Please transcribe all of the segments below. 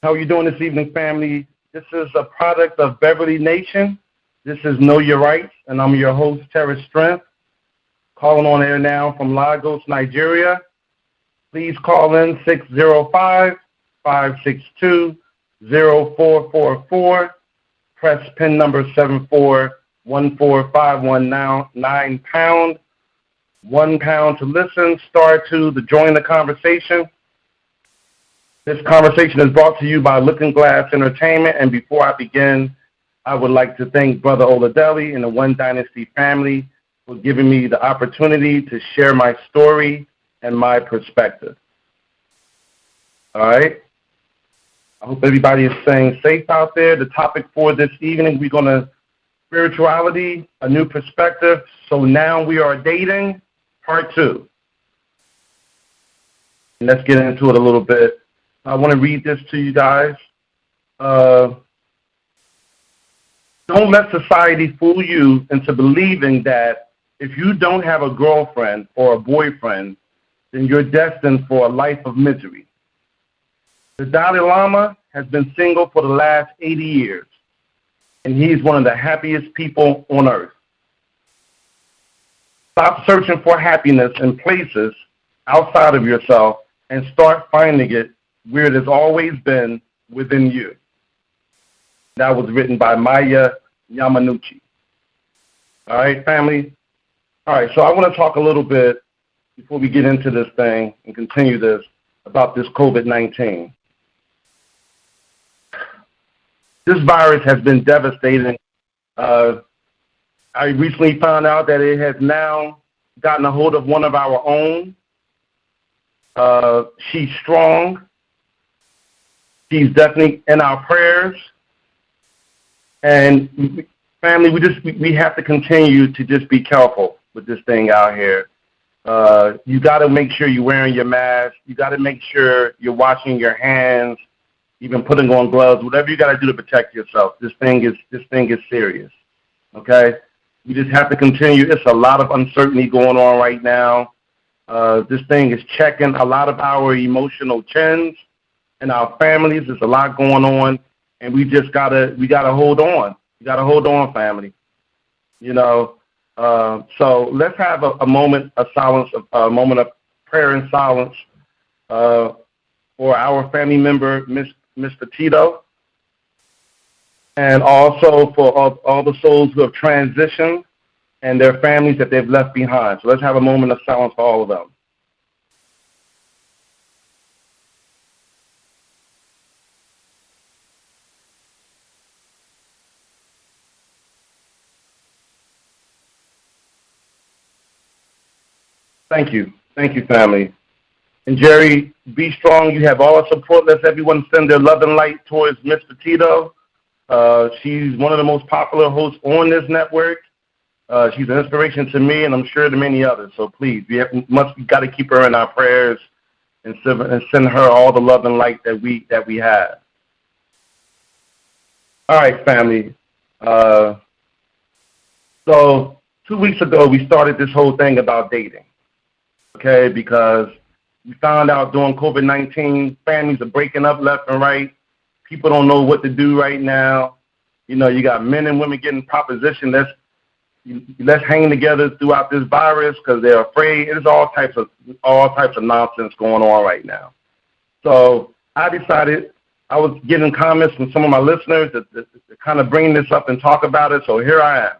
How are you doing this evening, family? This is a product of Beverly Nation. This is Know Your Rights, and I'm your host, Terrence Strength, calling on air now from Lagos, Nigeria. Please call in 605-562-0444. Press pin number 7414519 pound. £1 to listen, *2 to join the conversation. This conversation is brought to you by Looking Glass Entertainment, and before I begin, I would like to thank Brother Oladelli and the One Dynasty family for giving me the opportunity to share my story and my perspective. All right? I hope everybody is staying safe out there. The topic for this evening, we're going to spirituality, a new perspective. So now we are dating, part 2. And let's get into it a little bit. I want to read this to you guys. Don't let society fool you into believing that if you don't have a girlfriend or a boyfriend, then you're destined for a life of misery. The Dalai Lama has been single for the last 80 years, and he's one of the happiest people on earth. Stop searching for happiness in places outside of yourself and start finding it where it has always been, within you. That was written by Maya Yamanouchi. All right, family? All right, so I want to talk a little bit, before we get into this thing and continue this, about this COVID-19. This virus has been devastating. I recently found out that it has now gotten a hold of one of our own. She's strong. She's definitely in our prayers. And family, we have to continue to just be careful with this thing out here. You got to make sure you're wearing your mask. You got to make sure you're washing your hands, even putting on gloves, whatever you got to do to protect yourself. This thing is serious. Okay? We just have to continue. It's a lot of uncertainty going on right now. This thing is checking a lot of our emotional chins and our families. There's a lot going on, and we gotta hold on. You gotta hold on, family. You know. So let's have a moment of silence, a moment of prayer and silence for our family member, Miss Petito, and also for all the souls who have transitioned and their families that they've left behind. So let's have a moment of silence for all of them. Thank you. Thank you, family. And Jerry, be strong. You have all our support. Let's everyone send their love and light towards Miss Petito. She's one of the most popular hosts on this network. She's an inspiration to me, and I'm sure to many others. So please, we got to keep her in our prayers and send her all the love and light that we have. All right, family. So 2 weeks ago, we started this whole thing about dating. Okay, because we found out during COVID-19, families are breaking up left and right. People don't know what to do right now. You know, you got men and women getting propositioned. Let's hang together throughout this virus because they're afraid. There's all types of nonsense going on right now. So I decided, I was getting comments from some of my listeners to kind of bring this up and talk about it. So here I am.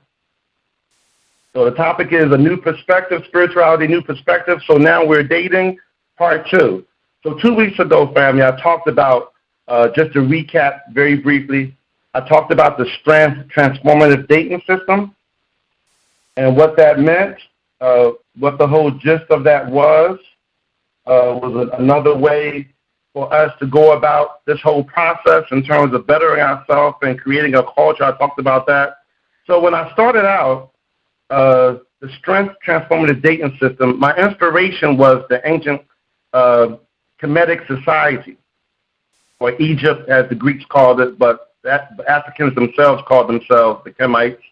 So the topic is a new perspective, spirituality, new perspective. So now we're dating, part 2. So 2 weeks ago, family, I talked about, just to recap very briefly, I talked about the strength transformative dating system and what that meant, what the whole gist of that was another way for us to go about this whole process in terms of bettering ourselves and creating a culture. I talked about that. So when I started out, the strength transformative dating system, my inspiration was the ancient Kemetic society, or Egypt as the Greeks called it, but the Africans themselves called themselves the Kemites.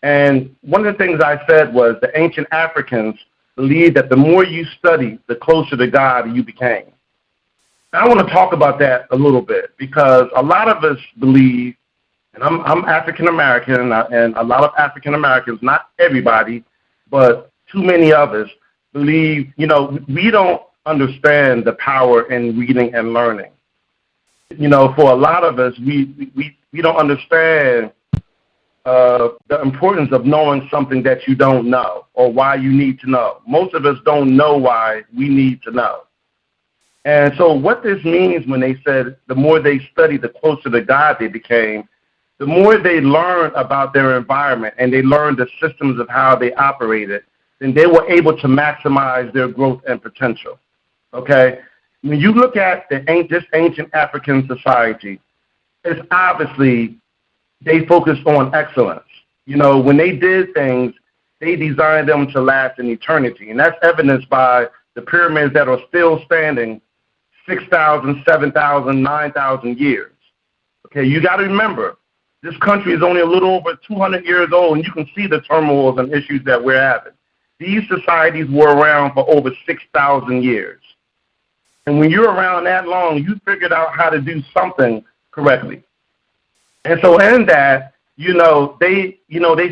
And one of the things I said was the ancient Africans believed that the more you studied, the closer to God you became. I want to talk about that a little bit because a lot of us believe, and I'm African American, and a lot of African Americans, not everybody, but too many of us believe, we don't understand the power in reading and learning. For a lot of us, we don't understand the importance of knowing something that you don't know or why you need to know. Most of us don't know why we need to know. And so what this means when they said the more they studied, the closer to God they became, the more they learned about their environment and they learned the systems of how they operated, then they were able to maximize their growth and potential. Okay? When you look at this ancient African society, it's obviously they focused on excellence. When they did things, they designed them to last in eternity. And that's evidenced by the pyramids that are still standing 6,000, 7,000, 9,000 years. Okay, you got to remember, this country is only a little over 200 years old, and you can see the turmoils and issues that we're having. These societies were around for over 6,000 years. And when you're around that long, you figured out how to do something correctly. And so in that, they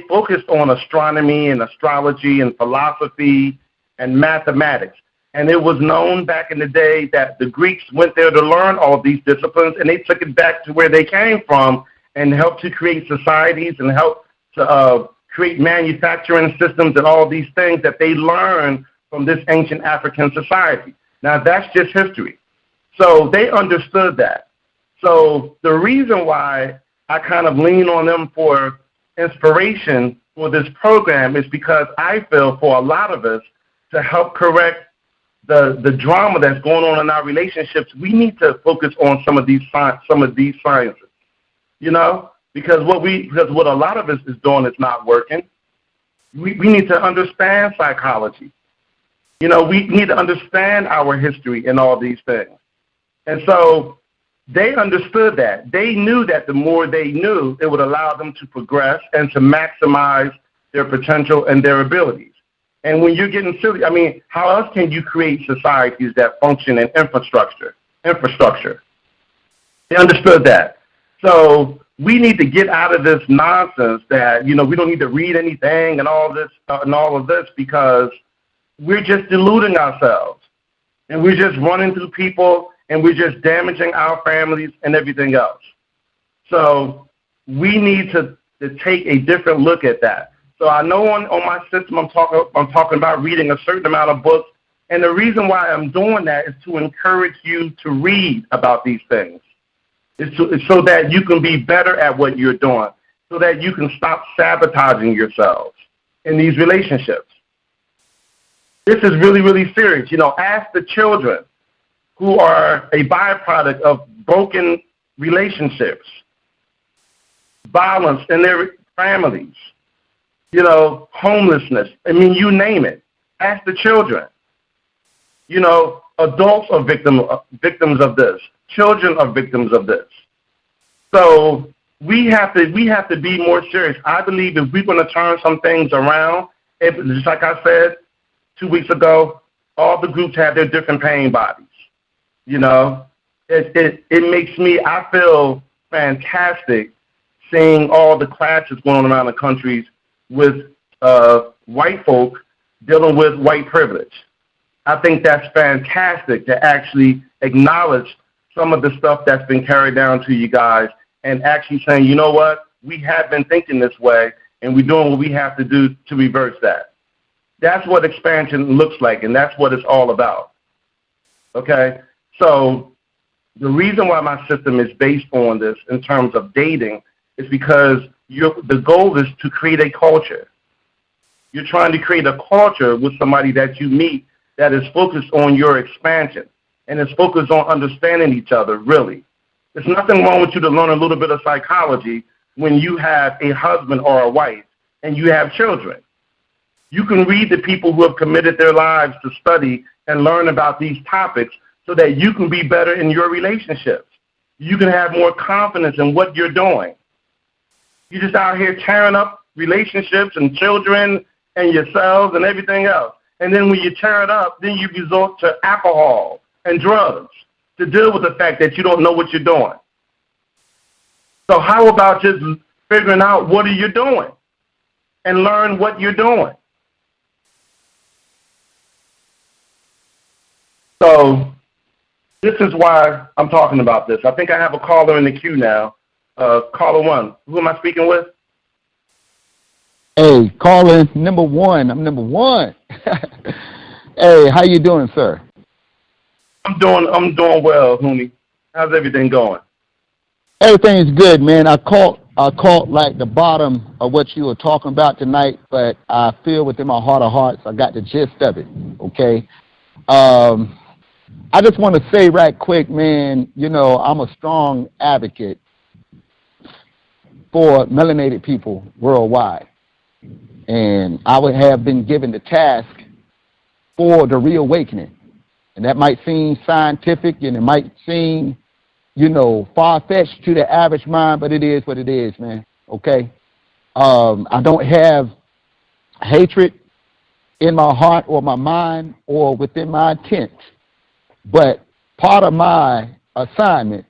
focused on astronomy and astrology and philosophy and mathematics. And it was known back in the day that the Greeks went there to learn all these disciplines, and they took it back to where they came from and helped to create societies and helped to create manufacturing systems and all these things that they learned from this ancient African society. Now, that's just history. So they understood that. So the reason why I kind of lean on them for inspiration for this program is because I feel for a lot of us to help correct the drama that's going on in our relationships, we need to focus on some of these sciences, because what a lot of us is doing is not working. We need to understand psychology. We need to understand our history and all these things. And so they understood that. They knew that the more they knew, it would allow them to progress and to maximize their potential and their abilities. And when you're getting silly, how else can you create societies that function in infrastructure? They understood that. So we need to get out of this nonsense that, we don't need to read anything and all of this because we're just deluding ourselves. And we're just running through people and we're just damaging our families and everything else. So we need to take a different look at that. So I know on my system I'm talking about reading a certain amount of books, and the reason why I'm doing that is to encourage you to read about these things. It's so that you can be better at what you're doing, so that you can stop sabotaging yourselves in these relationships. This is really, really serious. Ask the children who are a byproduct of broken relationships, violence in their families, homelessness. You name it. Ask the children. Adults are victims of this. Children are victims of this. So we have to be more serious. I believe if we're going to turn some things around, just like I said 2 weeks ago, all the groups have their different pain bodies. It makes me, I feel fantastic seeing all the clashes going on around the countries with white folk dealing with white privilege. I think that's fantastic to actually acknowledge some of the stuff that's been carried down to you guys and actually saying, you know what, we have been thinking this way and we're doing what we have to do to reverse that. That's what expansion looks like, and that's what it's all about. Okay? So the reason why my system is based on this in terms of dating is because the goal is to create a culture. You're trying to create a culture with somebody that you meet that is focused on your expansion and is focused on understanding each other, really. There's nothing wrong with you to learn a little bit of psychology when you have a husband or a wife and you have children. You can read the people who have committed their lives to study and learn about these topics so that you can be better in your relationships. You can have more confidence in what you're doing. You're just out here tearing up relationships and children and yourselves and everything else. And then when you tear it up, then you resort to alcohol and drugs. to deal with the fact that you don't know what you're doing. So how about just figuring out what are you doing and learn what you're doing? So this is why I'm talking about this. I think I have a caller in the queue now. Caller one. Who am I speaking with? Hey, caller number one. I'm number one. Hey, how you doing, sir? I'm doing well, homie. How's everything going? Everything's good, man. I caught like the bottom of what you were talking about tonight, but I feel within my heart of hearts I got the gist of it. Okay. I just want to say right quick, man, you know, I'm a strong advocate for melanated people worldwide. And I would have been given the task for the reawakening. And that might seem scientific and it might seem, you know, far-fetched to the average mind, but it is what it is, man. Okay? I don't have hatred in my heart or my mind or within my intent. But part of my assignment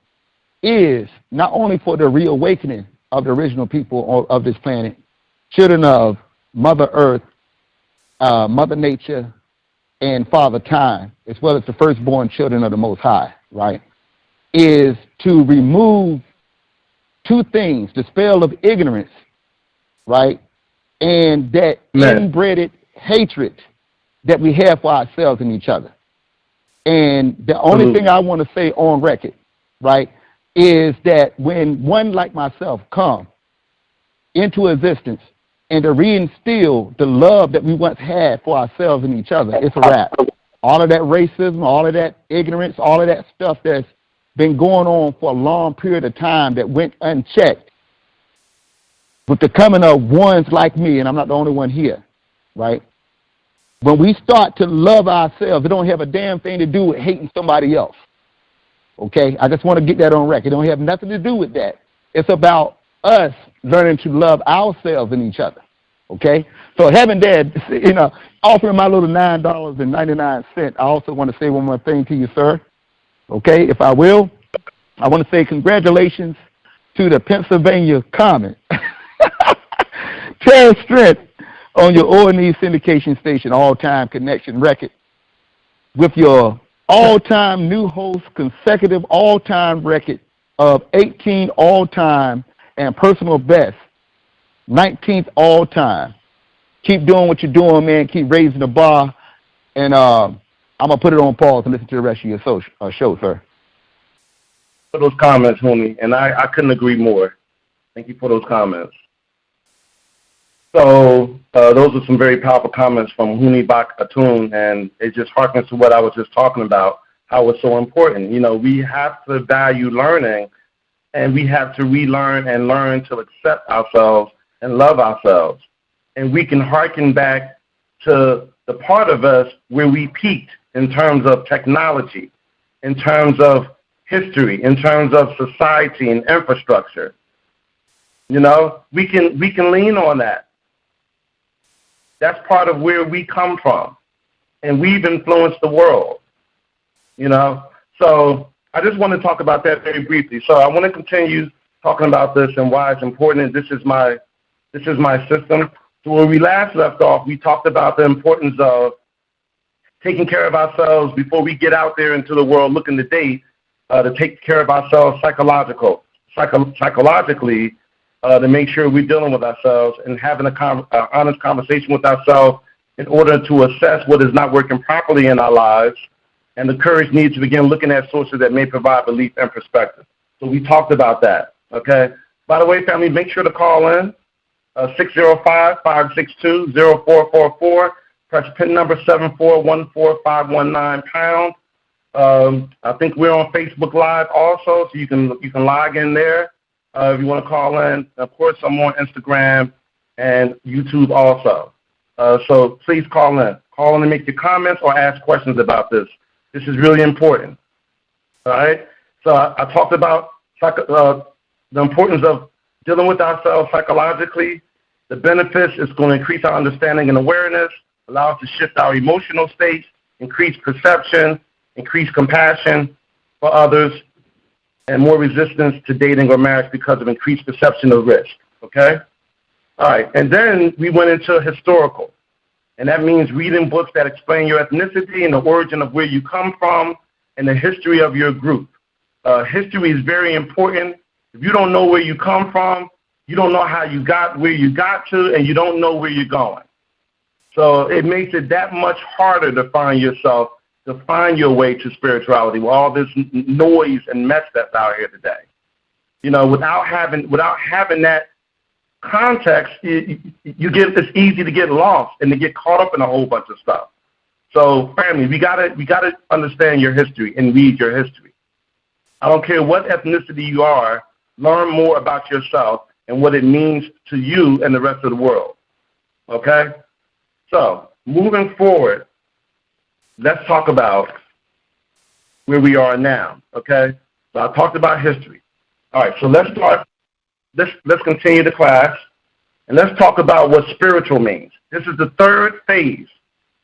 is not only for the reawakening of the original people of this planet, children of Mother Earth, Mother Nature, and Father Time, as well as the firstborn children of the Most High, right, is to remove two things, the spell of ignorance, right, and that inbred hatred that we have for ourselves and each other. And the only thing I want to say on record, right, is that when one like myself come into existence and to reinstill the love that we once had for ourselves and each other, it's a wrap. All of that racism, all of that ignorance, all of that stuff that's been going on for a long period of time that went unchecked, with the coming of ones like me, and I'm not the only one here, right? When we start to love ourselves, it don't have a damn thing to do with hating somebody else. Okay? I just want to get that on record. It don't have nothing to do with that. It's about us learning to love ourselves and each other. Okay? So having that, you know, offering my little $9.99, I also want to say one more thing to you, sir. Okay? If I will, I want to say congratulations to the Pennsylvania Comet. Terror Strength on your O&E syndication station, all-time connection record, with your all-time new host consecutive all-time record of 18 all-time and personal best, 19th all-time. Keep doing what you're doing, man. Keep raising the bar. And I'm going to put it on pause and listen to the rest of your show, sir. For those comments, homie, and I couldn't agree more. Thank you for those comments. So those are some very powerful comments from Huni Bak Atun, and it just harkens to what I was just talking about, how it's so important. You know, we have to value learning, and we have to relearn and learn to accept ourselves and love ourselves. And we can harken back to the part of us where we peaked in terms of technology, in terms of history, in terms of society and infrastructure. You know, we can lean on that. That's part of where we come from, and we've influenced the world, you know. So I just want to talk about that very briefly. So I want to continue talking about this and why it's important. This is my system. So when we last left off, we talked about the importance of taking care of ourselves before we get out there into the world looking to date, to take care of ourselves psychologically, to make sure we're dealing with ourselves and having an honest conversation with ourselves in order to assess what is not working properly in our lives, and the courage needs to begin looking at sources that may provide relief and perspective. So we talked about that, okay? By the way, family, make sure to call in, 605-562-0444. Press PIN number 7414519#. I think we're on Facebook Live also, so you can log in there. If you want to call in, of course, I'm on Instagram and YouTube also. So please call in. Call in and make your comments or ask questions about this. This is really important. All right? So I talked about the importance of dealing with ourselves psychologically. The benefits is going to increase our understanding and awareness, allow us to shift our emotional states, increase perception, increase compassion, for others, and more resistance to dating or marriage because of increased perception of risk, okay? All right, and then we went into historical, and that means reading books that explain your ethnicity and the origin of where you come from and the history of your group. History is very important. If you don't know where you come from, you don't know how you got where you got to, and you don't know where you're going. So it makes it that much harder to find yourself, to find your way to spirituality with all this noise and mess that's out here today. You know, without having that context, it's easy to get lost and to get caught up in a whole bunch of stuff. So, family, we gotta understand your history and read your history. I don't care what ethnicity you are, learn more about yourself and what it means to you and the rest of the world. Okay? So, moving forward, let's talk about where we are now. Okay? So I talked about history. All right, so let's start. Let's continue the class, and let's talk about what spiritual means. This is the third phase.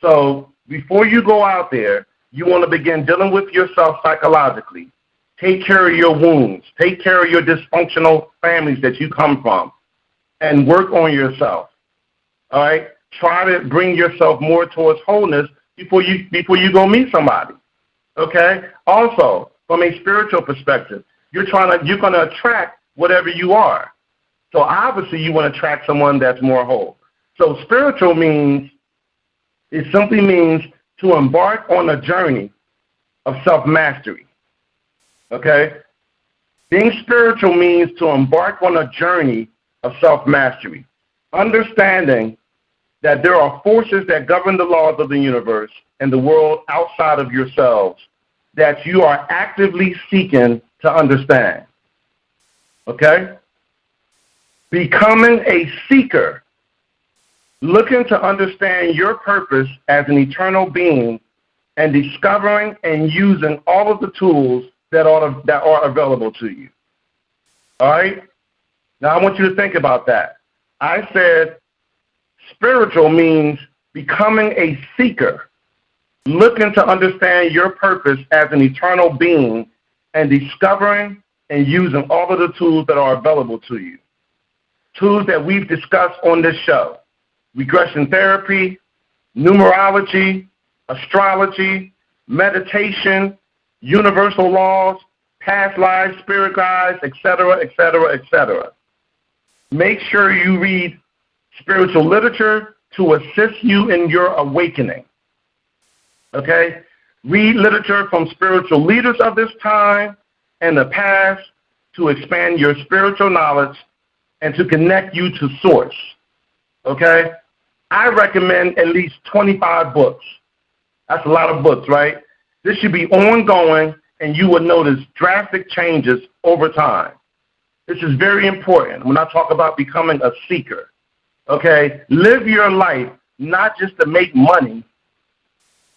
So before you go out there, you want to begin dealing with yourself psychologically. Take care of your wounds. Take care of your dysfunctional families that you come from, and work on yourself. All right? Try to bring yourself more towards wholeness before you go meet somebody. Okay? Also, from a spiritual perspective, you're going to attract whatever you are. So obviously you want to attract someone that's more whole. So spiritual simply means to embark on a journey of self-mastery. Okay? Being spiritual means to embark on a journey of self-mastery. Understanding that there are forces that govern the laws of the universe and the world outside of yourselves that you are actively seeking to understand. Okay? Becoming a seeker, looking to understand your purpose as an eternal being and discovering and using all of the tools that are available to you. All right? Now, I want you to think about that. I said spiritual means becoming a seeker, looking to understand your purpose as an eternal being and discovering and using all of the tools that are available to you. Tools that we've discussed on this show: regression therapy, numerology, astrology, meditation, universal laws, past lives, spirit guides, etc., etc., etc. Make sure you read spiritual literature to assist you in your awakening. Okay? Read literature from spiritual leaders of this time and the past to expand your spiritual knowledge and to connect you to source. Okay? I recommend at least 25 books. That's a lot of books, right? This should be ongoing, and you will notice drastic changes over time. This is very important when I talk about becoming a seeker. Okay? Live your life not just to make money,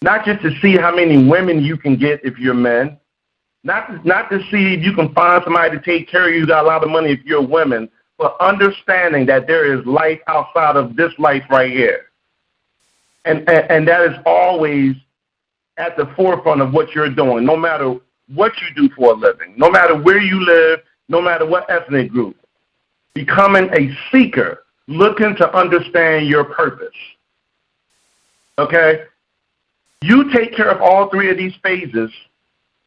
not just to see how many women you can get if you're men, not to see if you can find somebody to take care of you, got a lot of money if you're women, but understanding that there is life outside of this life right here. And that is always at the forefront of what you're doing, no matter what you do for a living, no matter where you live, no matter what ethnic group. Becoming a seeker, looking to understand your purpose. Okay? You take care of all three of these phases,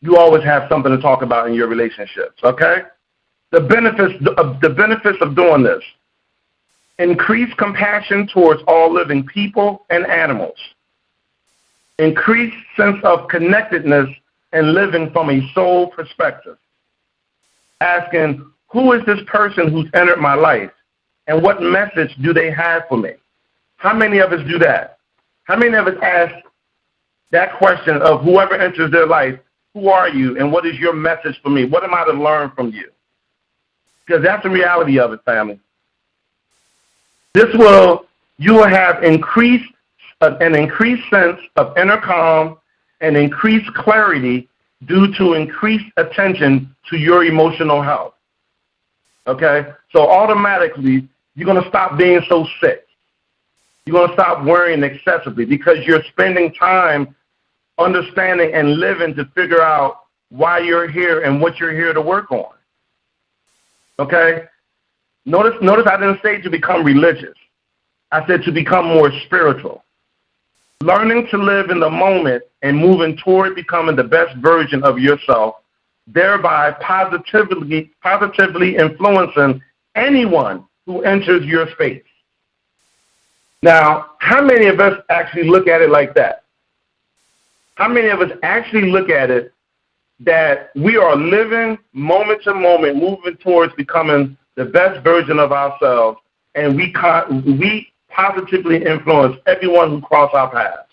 you always have something to talk about in your relationships. Okay? The benefits of doing this: increase compassion towards all living people and animals, increased sense of connectedness and living from a soul perspective, asking, who is this person who's entered my life and what message do they have for me? How many of us do that? How many of us ask that question of whoever enters their life, who are you and what is your message for me? What am I to learn from you? Because that's the reality of it, family. You will have an increased sense of inner calm and increased clarity due to increased attention to your emotional health. Okay? So automatically, you're going to stop being so sick. You're going to stop worrying excessively because you're spending time understanding and living to figure out why you're here and what you're here to work on. Okay? Notice I didn't say to become religious. I said to become more spiritual. Learning to live in the moment and moving toward becoming the best version of yourself, thereby positively influencing anyone who enters your space. Now, how many of us actually look at it like that? How many of us actually look at it that we are living moment to moment, moving towards becoming the best version of ourselves, and we positively influence everyone who crosses our paths?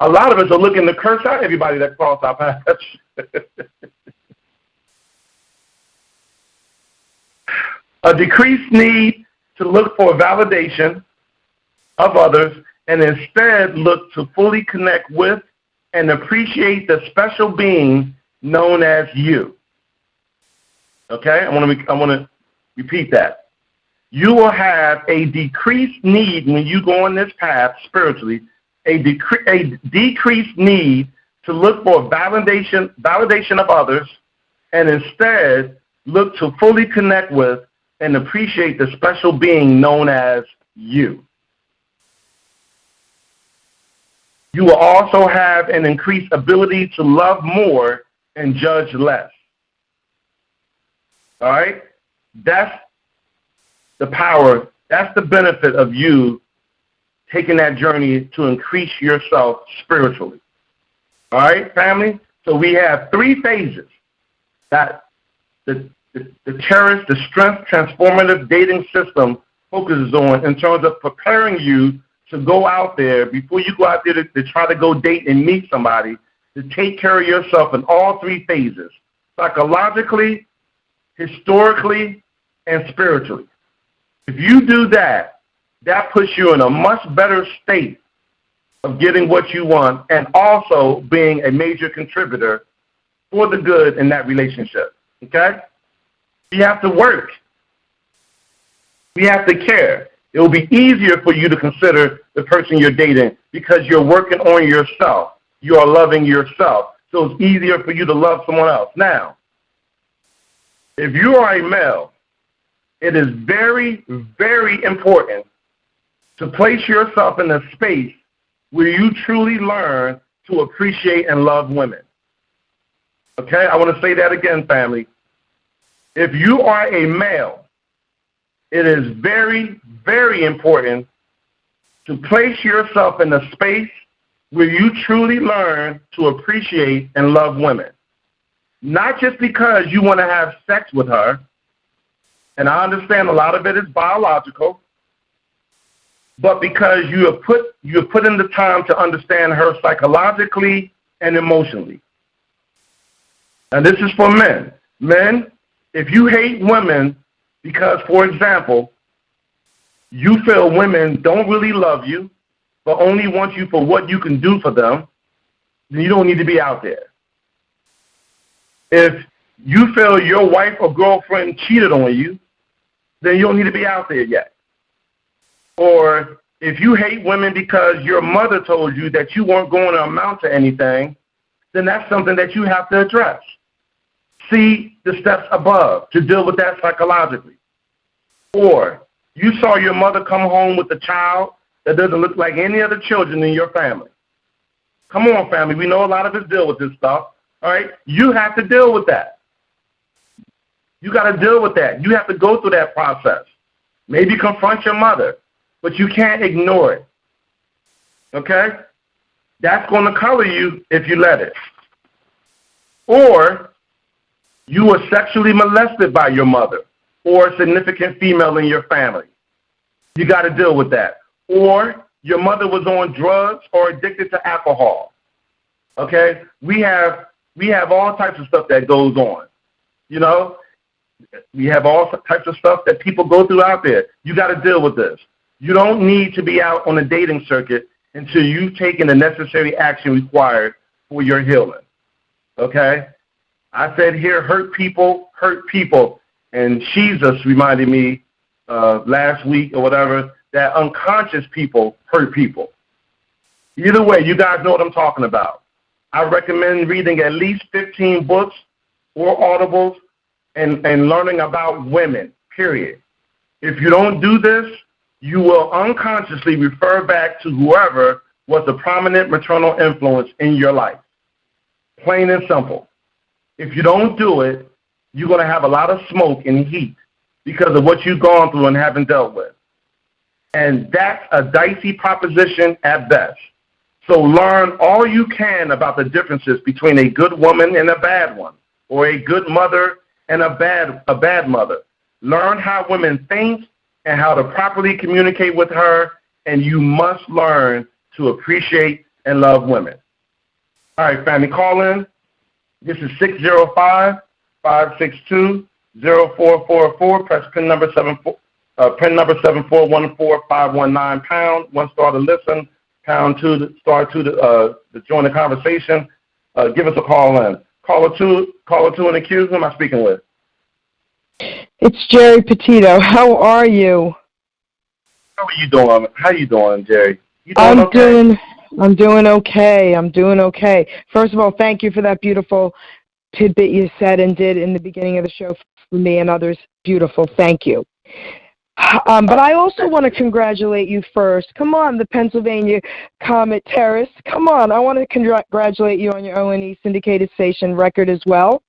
A lot of us are looking to curse out everybody that crosses our paths. A decreased need to look for validation of others and instead look to fully connect with and appreciate the special being known as you. Okay? I want to repeat that. You will have a decreased need when you go on this path spiritually, a decreased need to look for validation of others, and instead look to fully connect with and appreciate the special being known as you. You will also have an increased ability to love more and judge less. All right? That's the power, that's the benefit of you taking that journey to increase yourself spiritually. All right, family? So we have 3 phases that the Cherish the Strength Transformative Dating System focuses on in terms of preparing you to go out there, before you go out there to try to go date and meet somebody, to take care of yourself in all 3 phases, psychologically, historically, and spiritually. If you do that, that puts you in a much better state of getting what you want and also being a major contributor for the good in that relationship. Okay? You have to work. You have to care. It will be easier for you to consider the person you're dating because you're working on yourself. You are loving yourself. So it's easier for you to love someone else. Now, if you are a male, it is very, very important to place yourself in a space where you truly learn to appreciate and love women. Okay? I want to say that again, family. If you are a male, it is very, very important to place yourself in a space where you truly learn to appreciate and love women. Not just because you want to have sex with her, and I understand a lot of it is biological, but because you have put in the time to understand her psychologically and emotionally. And this is for men. Men, if you hate women because, for example, you feel women don't really love you, but only want you for what you can do for them, then you don't need to be out there. If you feel your wife or girlfriend cheated on you, then you don't need to be out there yet. Or if you hate women because your mother told you that you weren't going to amount to anything, then that's something that you have to address. See the steps above to deal with that psychologically. Or you saw your mother come home with a child that doesn't look like any other children in your family. Come on, family. We know a lot of us deal with this stuff. All right? You have to deal with that. You got to deal with that. You have to go through that process. Maybe confront your mother, but you can't ignore it. Okay? That's going to color you if you let it. Or you were sexually molested by your mother or a significant female in your family. You got to deal with that. Or your mother was on drugs or addicted to alcohol. Okay? We have all types of stuff that goes on. You know? We have all types of stuff that people go through out there. You got to deal with this. You don't need to be out on a dating circuit until you've taken the necessary action required for your healing. Okay? I said here, hurt people. And Jesus reminded me last week or whatever that unconscious people hurt people. Either way, you guys know what I'm talking about. I recommend reading at least 15 books or audibles and learning about women, period. If you don't do this, you will unconsciously refer back to whoever was the prominent maternal influence in your life. Plain and simple. If you don't do it, you're going to have a lot of smoke and heat because of what you've gone through and haven't dealt with. And that's a dicey proposition at best. So learn all you can about the differences between a good woman and a bad one, or a good mother and a bad mother. Learn how women think and how to properly communicate with her, and you must learn to appreciate and love women. All right, family, call in. This is 605-562-0444. Press pin number 7414-519 pound. 1 star to listen. Pound 2 star 2 to join the conversation. Give us a call in. Caller two in the queue. Who am I speaking with? It's Jerry Petito. How are you? How are you doing? How you doing, Jerry? You doing okay? I'm doing okay. First of all, thank you for that beautiful tidbit you said and did in the beginning of the show for me and others. Beautiful. Thank you. But I also want to congratulate you first. Come on, the Pennsylvania Comet Terrace. Come on. I want to congratulate you on your O&E syndicated station record as well.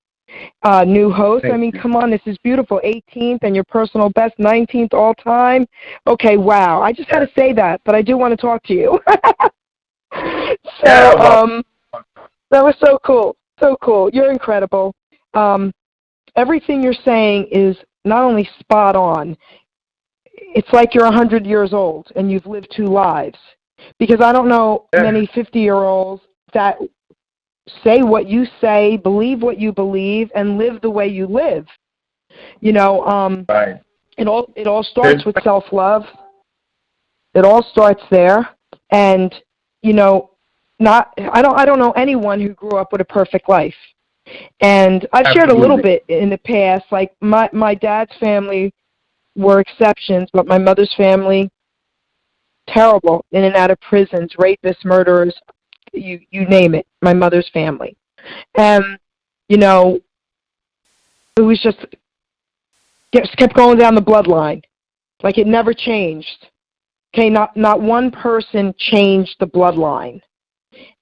New host. Thank you. Come on, this is beautiful. 18th and your personal best, 19th all time. Okay, wow. I just had to say that, but I do want to talk to you. That was so cool. So cool. You're incredible. Everything you're saying is not only spot on, it's like you're 100 years old and you've lived 2 lives. Because I don't know many 50-year-olds that say what you say, believe what you believe, and live the way you live. You know, right. It all starts with self-love. It all starts there. And, you know, I don't know anyone who grew up with a perfect life. And I've shared a little bit in the past, like my dad's family were exceptions, but my mother's family, terrible, in and out of prisons, rapists, murderers, you name it, my mother's family. And, you know, it was just kept going down the bloodline. Like it never changed. Okay, not one person changed the bloodline.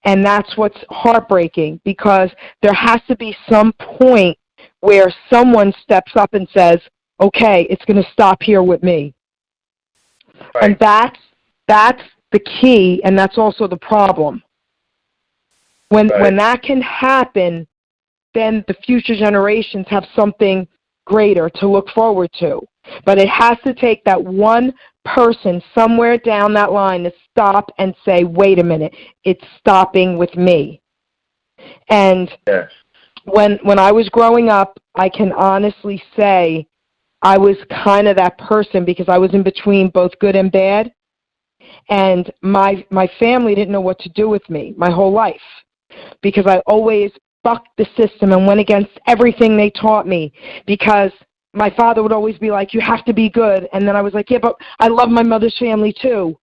And that's what's heartbreaking, because there has to be some point where someone steps up and says, okay, it's going to stop here with me. Right. And that's the key, and that's also the problem. When that can happen, then the future generations have something greater to look forward to. But it has to take that one person somewhere down that line to stop and say, wait a minute, it's stopping with me. And yes. When I was growing up, I can honestly say I was kind of that person, because I was in between both good and bad. And my family didn't know what to do with me my whole life, because I always bucked the system and went against everything they taught me, because my father would always be like, you have to be good. And then I was like, yeah, but I love my mother's family too.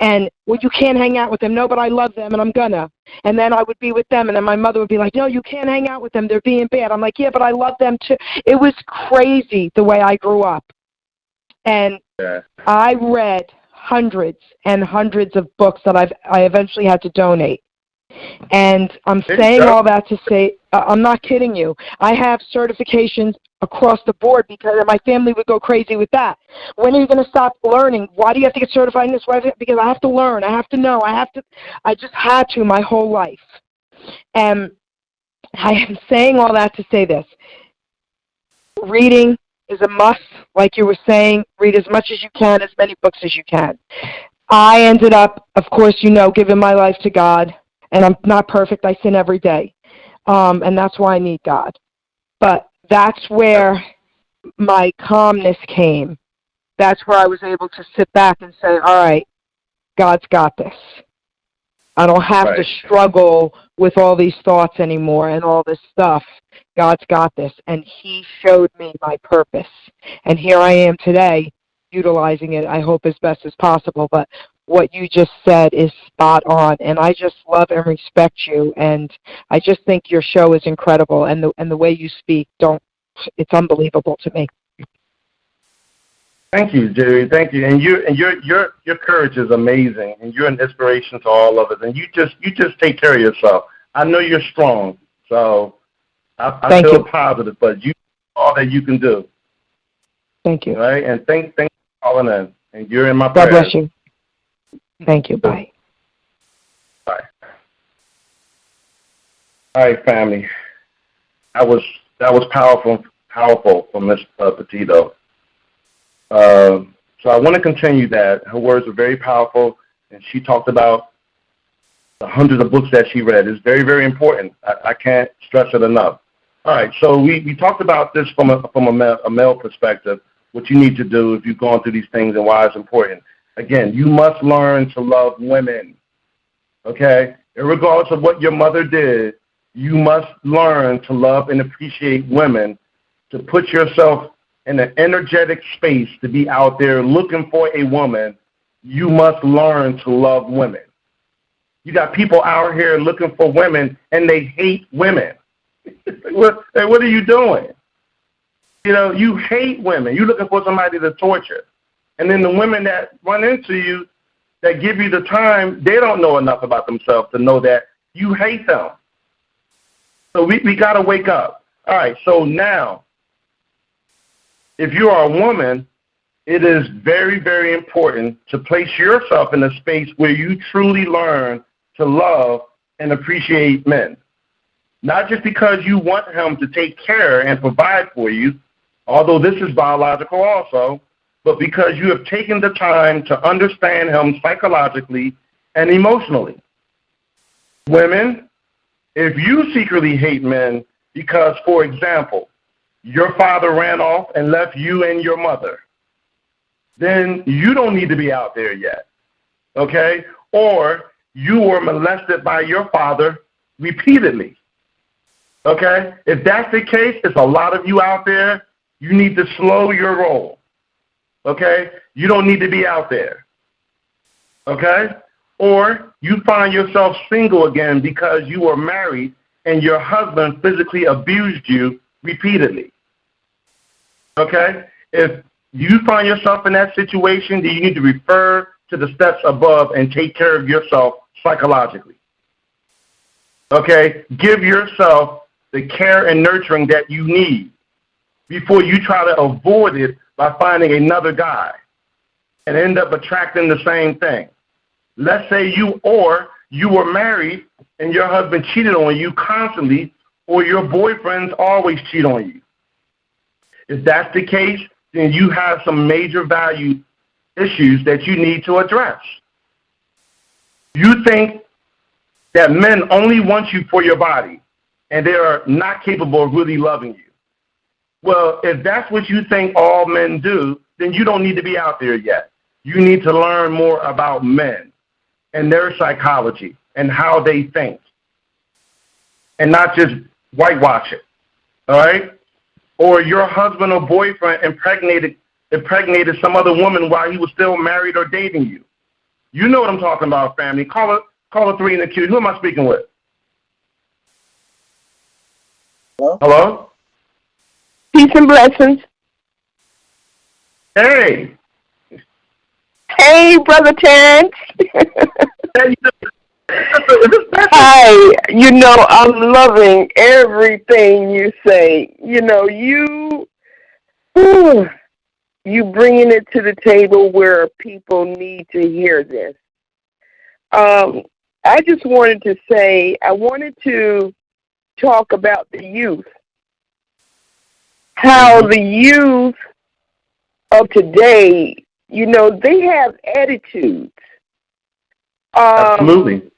And, well, you can't hang out with them. No, but I love them, and I'm gonna. And then I would be with them, and then my mother would be like, no, you can't hang out with them. They're being bad. I'm like, yeah, but I love them too. It was crazy the way I grew up. And I read hundreds and hundreds of books that I eventually had to donate. And I'm saying all that to say, I'm not kidding you. I have certifications across the board, because my family would go crazy with that. When are you going to stop learning? Why do you have to get certified in this? Because I have to learn. I have to know. I just had to my whole life. And I am saying all that to say this. Reading is a must. Like you were saying, read as much as you can, as many books as you can. I ended up, of course, you know, giving my life to God. And I'm not perfect. I sin every day. And that's why I need God. But that's where my calmness came. That's where I was able to sit back and say, all right, God's got this. I don't have to struggle with all these thoughts anymore and all this stuff. God's got this. And He showed me my purpose. And here I am today, utilizing it, I hope, as best as possible. But what you just said is spot on, and I just love and respect you, and I just think your show is incredible, and the way you speak, it's unbelievable to me. Thank you, Jerry. Thank you. And your courage is amazing, and you're an inspiration to all of us. And you just take care of yourself. I know you're strong, so I feel positive. But you all that you can do. Thank you. All right, and thanks for calling in. And you're in my prayers. God bless you. Thank you. Bye. Bye. All right, family. That was powerful from Miss Petito. So I want to continue that. Her words were very powerful, and she talked about the hundreds of books that she read. It's very, very important. I can't stress it enough. All right, so we talked about this from a male perspective, what you need to do if you've gone through these things and why it's important. Again, you must learn to love women, okay? Regardless of what your mother did, you must learn to love and appreciate women, to put yourself in an energetic space to be out there looking for a woman. You must learn to love women. You got people out here looking for women, and they hate women. What are you doing? You know, you hate women. You're looking for somebody to torture. And then the women that run into you, that give you the time, they don't know enough about themselves to know that you hate them. So we got to wake up. All right, so now, if you are a woman, it is very, very important to place yourself in a space where you truly learn to love and appreciate men. Not just because you want him to take care and provide for you, although this is biological also, but because you have taken the time to understand him psychologically and emotionally. Women, if you secretly hate men because, for example, your father ran off and left you and your mother, then you don't need to be out there yet, okay? Or you were molested by your father repeatedly, okay? If that's the case, it's a lot of you out there. You need to slow your roll, okay? You don't need to be out there, okay? Or you find yourself single again because you were married and your husband physically abused you repeatedly, okay? If you find yourself in that situation, then you need to refer to the steps above and take care of yourself psychologically, okay? Give yourself the care and nurturing that you need before you try to avoid it by finding another guy and end up attracting the same thing. Let's say you were married and your husband cheated on you constantly, or your boyfriends always cheat on you. If that's the case, then you have some major value issues that you need to address. You think that men only want you for your body and they are not capable of really loving you. Well, if that's what you think all men do, then you don't need to be out there yet. You need to learn more about men and their psychology and how they think, and not just whitewash it, all right? Or your husband or boyfriend impregnated some other woman while he was still married or dating you. You know what I'm talking about, family. Call a 3 in the queue. Who am I speaking with? Hello? Peace and blessings. Hey. Hey, Brother Terrence. Hi. You know, I'm loving everything you say. You know, you bringing it to the table where people need to hear this. I just wanted to say, I wanted to talk about the youth. How the youth of today, you know, they have attitudes. Absolutely.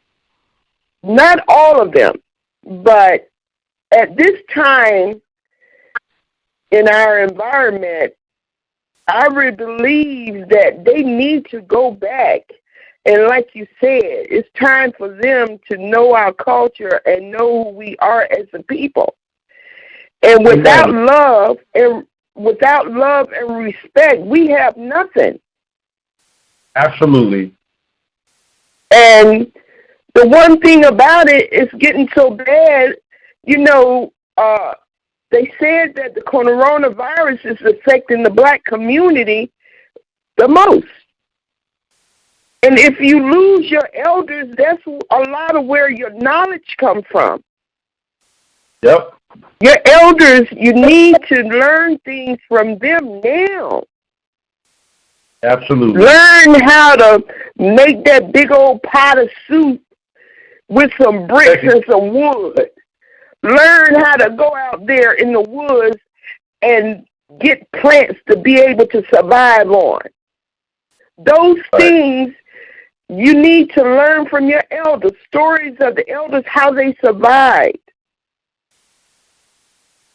Not all of them, but at this time in our environment, I really believe that they need to go back. And like you said, it's time for them to know our culture and know who we are as a people. And without love and respect, we have nothing. Absolutely. And the one thing about it is getting so bad, you know, they said that the coronavirus is affecting the black community the most. And if you lose your elders, that's a lot of where your knowledge comes from. Yep. Your elders, you need to learn things from them now. Absolutely. Learn how to make that big old pot of soup with some bricks and some wood. Learn how to go out there in the woods and get plants to be able to survive on. Those things you need to learn from your elders, stories of the elders, how they survived.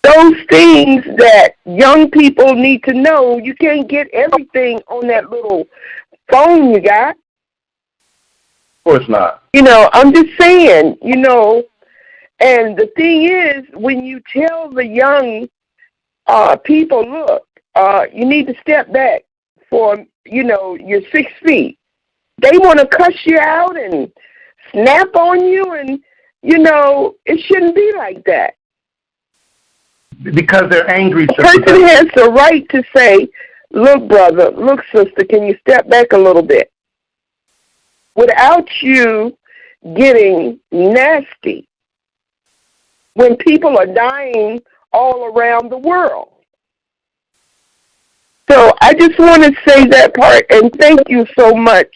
Those things that young people need to know. You can't get everything on that little phone you got. Of course not. You know, I'm just saying, you know, and the thing is, when you tell the young people, look, you need to step back for, you know, you're 6 feet. They want to cuss you out and snap on you, and, you know, it shouldn't be like that. Because they're angry. A person has the right to say, look, brother, look, sister, can you step back a little bit? Without you getting nasty when people are dying all around the world. So I just want to say that part, and thank you so much.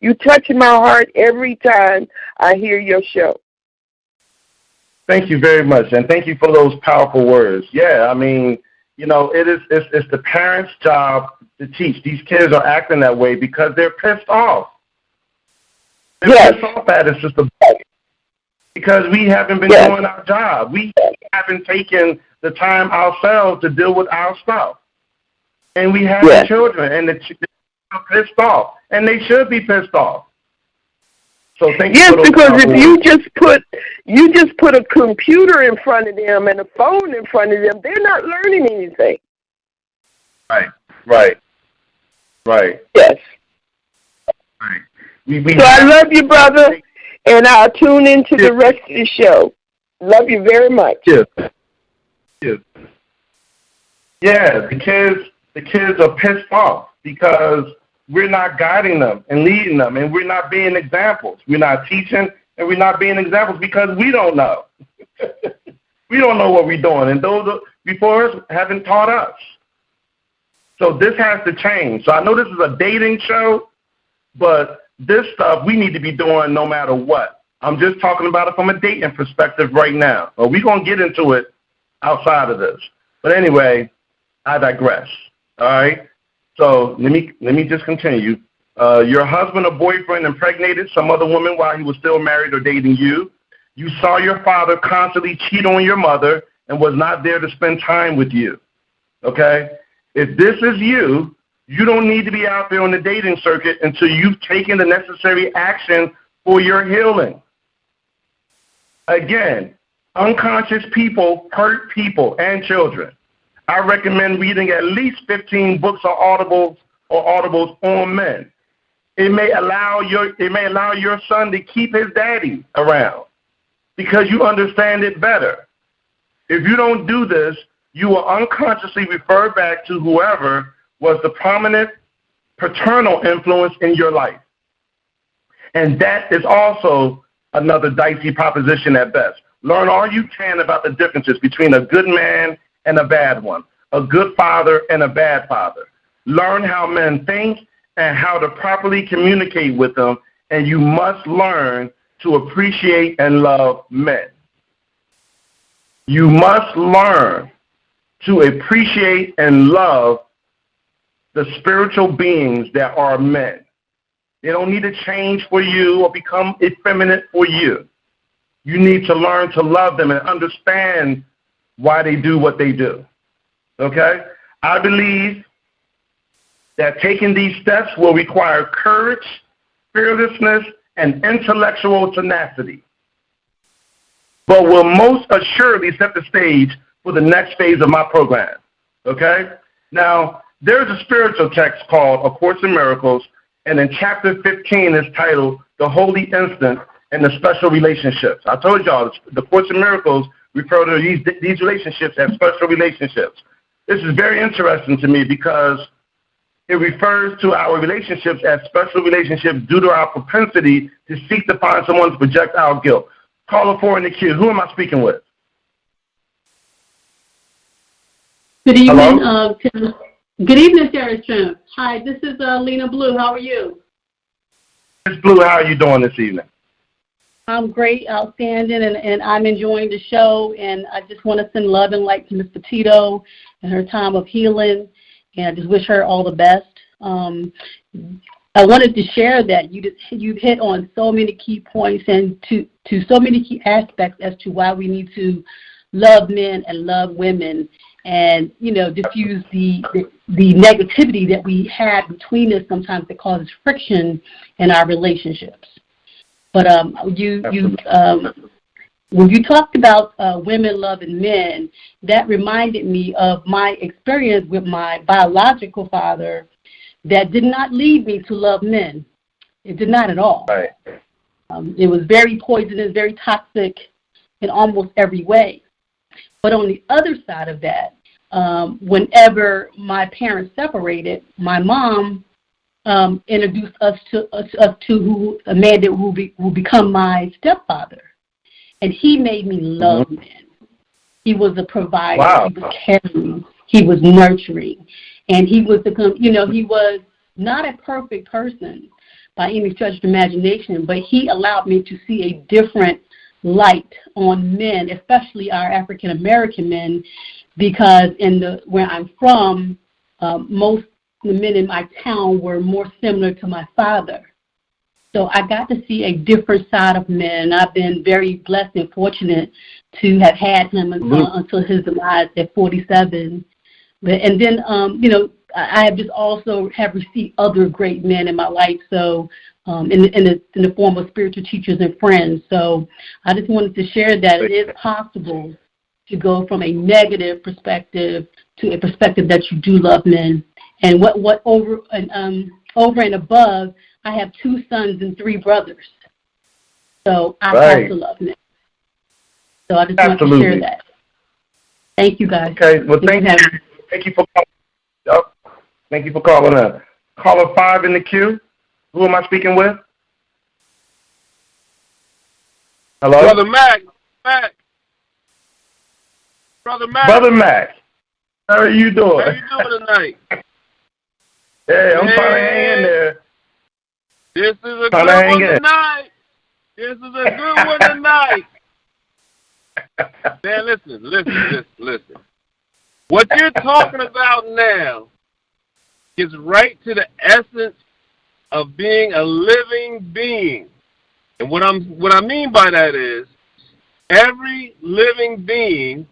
You touch my heart every time I hear your show. Thank you very much, and thank you for those powerful words. Yeah, I mean, you know, it's the parents' job to teach. These kids are acting that way because they're pissed off. They're pissed off at us, Sister Beck, because we haven't been doing our job. We haven't taken the time ourselves to deal with our stuff. And we have the children, and the children are pissed off, and they should be pissed off. So thank you. Yes, because if you just put a computer in front of them and a phone in front of them, they're not learning anything. Right. Yes. Right. So I love you, brother, and I'll tune into the rest of the show. Love you very much. Yes. Yeah, the kids are pissed off because we're not guiding them and leading them, and we're not being examples. We're not teaching, and we're not being examples because we don't know. We don't know what we're doing, and those before us haven't taught us. So this has to change. So I know this is a dating show, but this stuff we need to be doing no matter what. I'm just talking about it from a dating perspective right now. Well, we're going to get into it outside of this. But anyway, I digress. All right? So let me just continue. Your husband or boyfriend impregnated some other woman while he was still married or dating you. You saw your father constantly cheat on your mother and was not there to spend time with you. Okay? If this is you, you don't need to be out there on the dating circuit until you've taken the necessary action for your healing. Again, unconscious people hurt people and children. I recommend reading at least 15 books or audibles on men. It may allow your son to keep his daddy around because you understand it better. If you don't do this, you will unconsciously refer back to whoever was the prominent paternal influence in your life. And that is also another dicey proposition at best. Learn all you can about the differences between a good man and a bad one, a good father and a bad father. Learn how men think and how to properly communicate with them, and you must learn to appreciate and love men. You must learn to appreciate and love the spiritual beings that are men. They don't need to change for you or become effeminate for you. You need to learn to love them and understand why they do what they do. Okay? I believe that taking these steps will require courage, fearlessness, and intellectual tenacity, but will most assuredly set the stage for the next phase of my program. Okay? Now, there's a spiritual text called A Course in Miracles, And in chapter 15 is titled The Holy Instant and the Special Relationships. I told y'all, the Course in Miracles refer to these relationships as special relationships. This is very interesting to me because it refers to our relationships as special relationships due to our propensity to seek to find someone to project our guilt. Caller 4 in the queue. Who am I speaking with? Good evening. Hello? Good evening, Sarah Trim. Hi, this is Lena Blue. How are you? Miss Blue, how are you doing this evening? I'm great, outstanding, and I'm enjoying the show. And I just want to send love and light to Ms. Petito and her time of healing. And I just wish her all the best. I wanted to share that you've hit on so many key points and to so many key aspects as to why we need to love men and love women, and diffuse the negativity that we have between us sometimes that causes friction in our relationships. But when you talked about women loving men, that reminded me of my experience with my biological father that did not lead me to love men. It did not at all. Right. It was very poisonous, very toxic in almost every way. But on the other side of that, whenever my parents separated, my mom introduced us to a man that will become my stepfather. And he made me love men. He was a provider. Wow. He was caring. He was nurturing. And he was he was not a perfect person by any stretch of the imagination, but he allowed me to see a different light on men, especially our African American men, because where I'm from, most of the men in my town were more similar to my father. So I got to see a different side of men. I've been very blessed and fortunate to have had him until his demise at 47. And then, I have just also have received other great men in my life. So, in the form of spiritual teachers and friends. So, I just wanted to share that it is possible to go from a negative perspective to a perspective that you do love men. And what over and above, I have 2 sons and 3 brothers. So I have to love men. So I just want to share that. Thank you, guys. Okay. Well, thank you. Thank you for calling. Yep. Thank you for calling in. Caller 5 in the queue. Who am I speaking with? Hello? Brother Mac. Brother Mac. How are you doing? How you doing tonight? Hey, I'm trying to hang in there. This is a good one tonight. This is a good one tonight. Man, listen. What you're talking about now is right to the essence of being a living being. And what I mean by that is every living being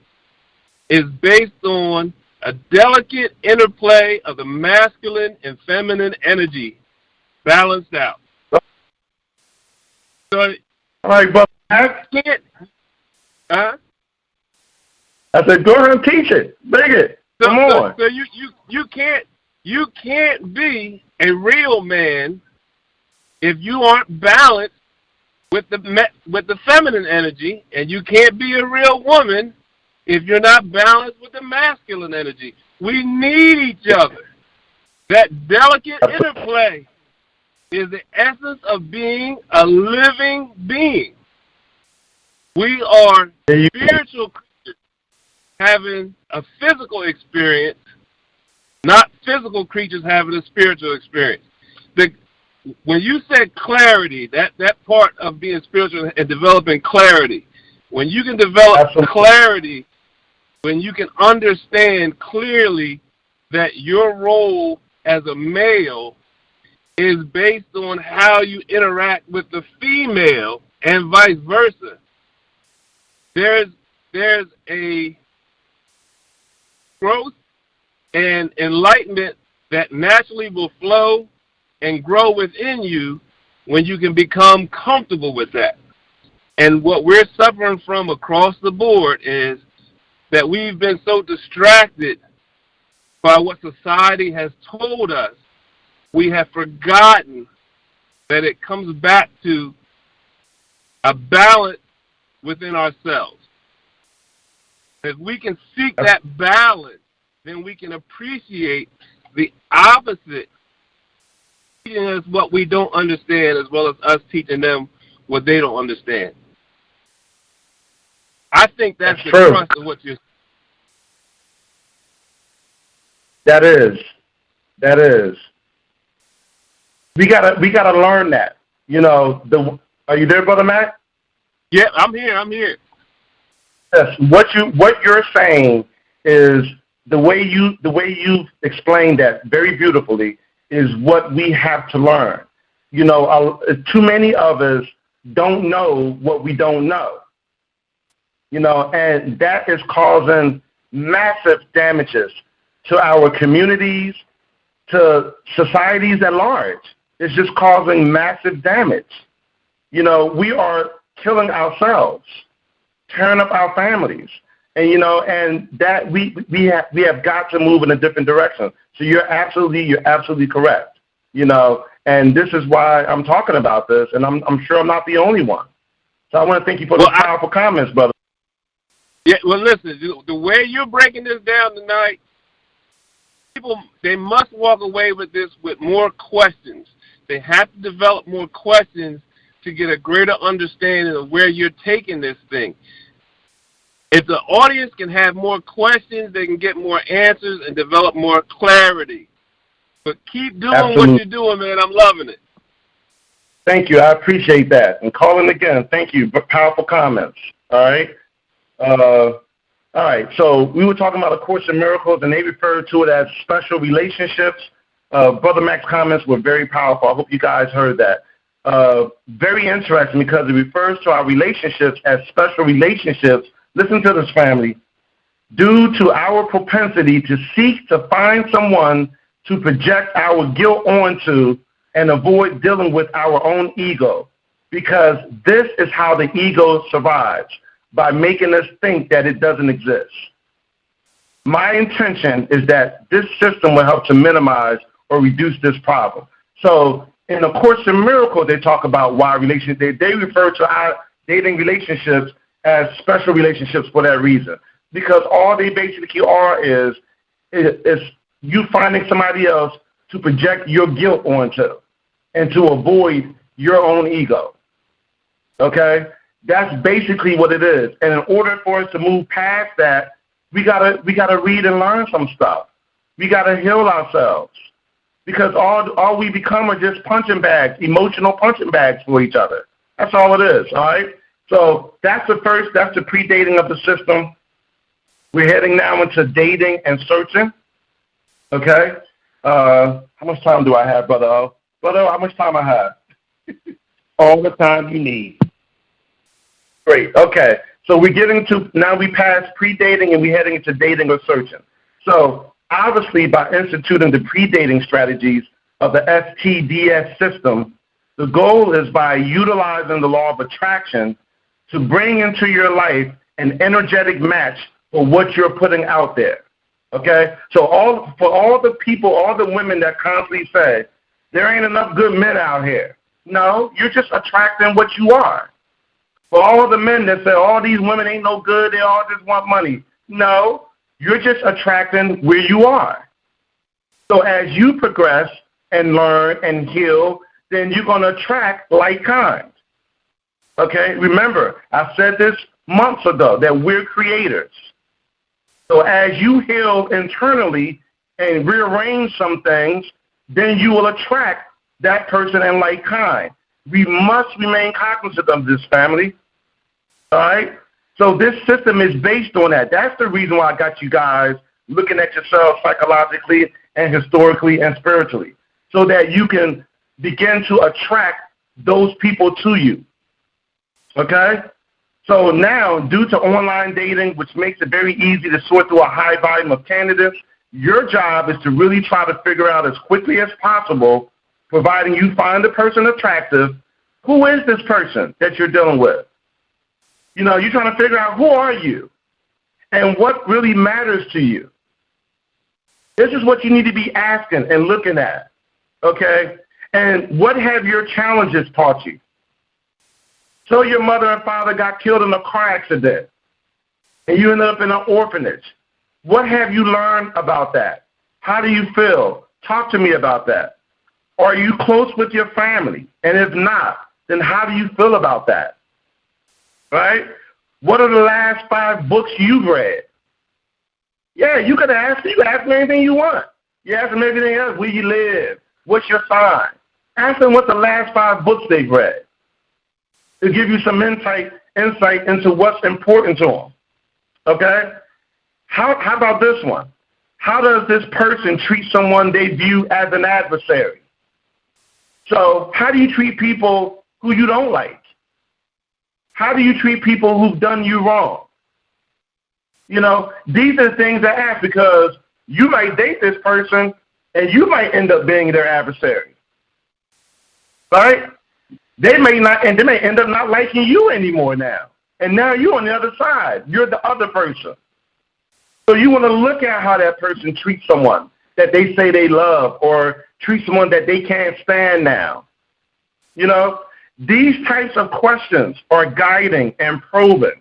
is based on a delicate interplay of the masculine and feminine energy balanced out. So, all right, brother. I said, go ahead and teach it. Bring it. Come on. So you can't be a real man if you aren't balanced with the feminine energy, and you can't be a real woman if you're not balanced with the masculine energy. We need each other. That delicate interplay is the essence of being a living being. We are spiritual creatures having a physical experience, not physical creatures having a spiritual experience. When you said clarity, that part of being spiritual and developing clarity, when you can develop clarity, when you can understand clearly that your role as a male is based on how you interact with the female and vice versa, there's a growth and enlightenment that naturally will flow and grow within you when you can become comfortable with that. And what we're suffering from across the board is that we've been so distracted by what society has told us we have forgotten that it comes back to a balance within ourselves. If we can seek that balance, then we can appreciate the opposite, teaching us what we don't understand as well as us teaching them what they don't understand. I think that's the true. trust of what you're saying. That is. We gotta learn that. You know, are you there, Brother Matt? Yeah, I'm here. Yes. What you're saying is the way you explained that very beautifully is what we have to learn. You know, too many of us don't know what we don't know. You know, and that is causing massive damages to our communities, to societies at large. It's just causing massive damage. You know, we are killing ourselves, tearing up our families, and you know, and that we have got to move in a different direction. So you're absolutely correct. You know, and this is why I'm talking about this, and I'm sure I'm not the only one. So I want to thank you for those powerful comments, brother. Yeah, well, listen, the way you're breaking this down tonight, people, they must walk away with this with more questions. They have to develop more questions to get a greater understanding of where you're taking this thing. If the audience can have more questions, they can get more answers and develop more clarity. But keep doing what you're doing, man. I'm loving it. Thank you. I appreciate that. And calling again, thank you. Powerful comments. All right. All right. So we were talking about A Course in Miracles, and they referred to it as special relationships. Brother Mac's comments were very powerful. I hope you guys heard that. Very interesting because it refers to our relationships as special relationships. Listen to this, family. Due to our propensity to seek to find someone to project our guilt onto and avoid dealing with our own ego, because this is how the ego survives, by making us think that it doesn't exist. My intention is that this system will help to minimize or reduce this problem. So in A Course in Miracles, they talk about why relationships, they refer to our dating relationships as special relationships for that reason. Because all they basically are is you finding somebody else to project your guilt onto and to avoid your own ego. Okay? That's basically what it is. And in order for us to move past that, we gotta read and learn some stuff. We gotta heal ourselves. Because all we become are just punching bags, emotional punching bags for each other. That's all it is, all right? So that's the predating of the system. We're heading now into dating and searching. Okay? How much time do I have, Brother O? Brother O, how much time I have? All the time you need. Great. Okay. So we're getting to, now we passed predating and we're heading into dating or searching. So obviously by instituting the predating strategies of the STDS system, the goal is by utilizing the law of attraction to bring into your life an energetic match for what you're putting out there. Okay? So for all the people, all the women that constantly say, there ain't enough good men out here. No, you're just attracting what you are. For all the men that say, all these women ain't no good, they all just want money. No, you're just attracting where you are. So as you progress and learn and heal, then you're going to attract like kind. Okay? Remember, I said this months ago, that we're creators. So as you heal internally and rearrange some things, then you will attract that person and like kind. We must remain cognizant of this, family. All right? So this system is based on that. That's the reason why I got you guys looking at yourselves psychologically and historically and spiritually, so that you can begin to attract those people to you. Okay? So now, due to online dating, which makes it very easy to sort through a high volume of candidates, your job is to really try to figure out as quickly as possible, providing you find the person attractive, who is this person that you're dealing with? You know, you're trying to figure out who are you and what really matters to you. This is what you need to be asking and looking at. Okay? And what have your challenges taught you? So your mother and father got killed in a car accident, and you ended up in an orphanage. What have you learned about that? How do you feel? Talk to me about that. Are you close with your family? And if not, then how do you feel about that? Right? What are the last 5 books you've read? Yeah, you can ask me anything you want. You ask them everything else. Where you live? What's your sign? Ask them what the last 5 books they've read. To give you some insight into what's important to them. Okay? How about this one? How does this person treat someone they view as an adversary? So how do you treat people who you don't like? How do you treat people who've done you wrong? You know, these are things I ask because you might date this person and you might end up being their adversary. Right? They may end up not liking you anymore now. And now you're on the other side. You're the other person. So you want to look at how that person treats someone that they say they love or treat someone that they can't stand now. You know, these types of questions are guiding and probing.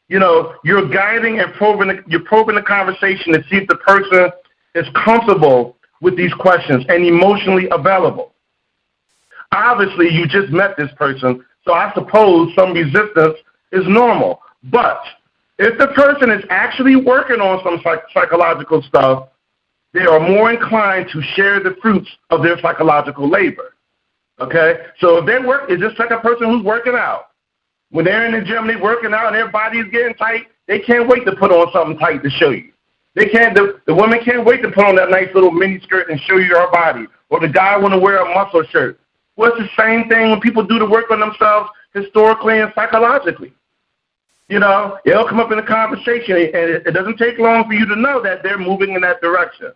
You know, you're guiding and probing the conversation to see if the person is comfortable with these questions and emotionally available. Obviously, you just met this person, so I suppose some resistance is normal. But if the person is actually working on some psychological stuff, they are more inclined to share the fruits of their psychological labor. Okay? So if they work, it's just like a person who's working out. When they're in the gym, they're working out and their body is getting tight, they can't wait to put on something tight to show you. They can't. The woman can't wait to put on that nice little mini skirt and show you her body. Or the guy want to wear a muscle shirt. Well, it's the same thing when people do the work on themselves historically and psychologically. You know, it'll come up in a conversation, and it doesn't take long for you to know that they're moving in that direction.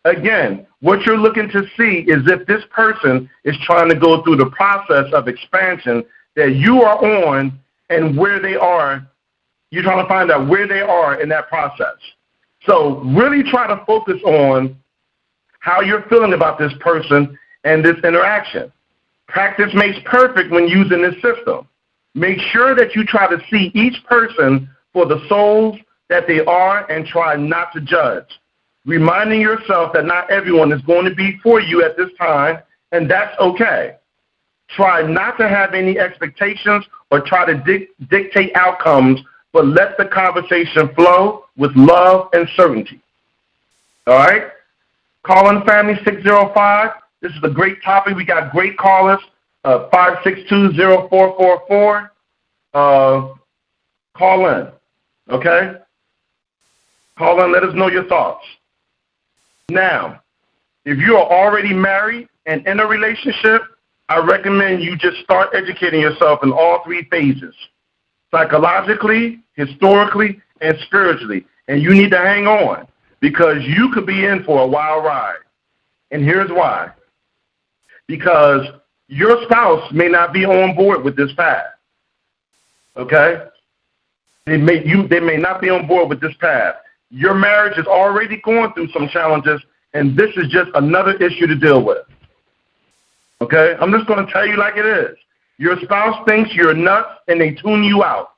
Again, what you're looking to see is if this person is trying to go through the process of expansion that you are on and where they are. You're trying to find out where they are in that process. So really try to focus on how you're feeling about this person and this interaction. Practice makes perfect when using this system. Make sure that you try to see each person for the souls that they are and try not to judge. Reminding yourself that not everyone is going to be for you at this time, and that's okay. Try not to have any expectations or try to dictate outcomes, but let the conversation flow with love and certainty. All right? Call in family 605. This is a great topic. We got great callers, 562-0444. Call in, okay? Call in, let us know your thoughts. Now, if you are already married and in a relationship, I recommend you just start educating yourself in all 3 phases, psychologically, historically, and spiritually. And you need to hang on because you could be in for a wild ride. And here's why. Because your spouse may not be on board with this path. Okay? They may not be on board with this path. Your marriage is already going through some challenges, and this is just another issue to deal with. Okay? I'm just going to tell you like it is. Your spouse thinks you're nuts, and they tune you out.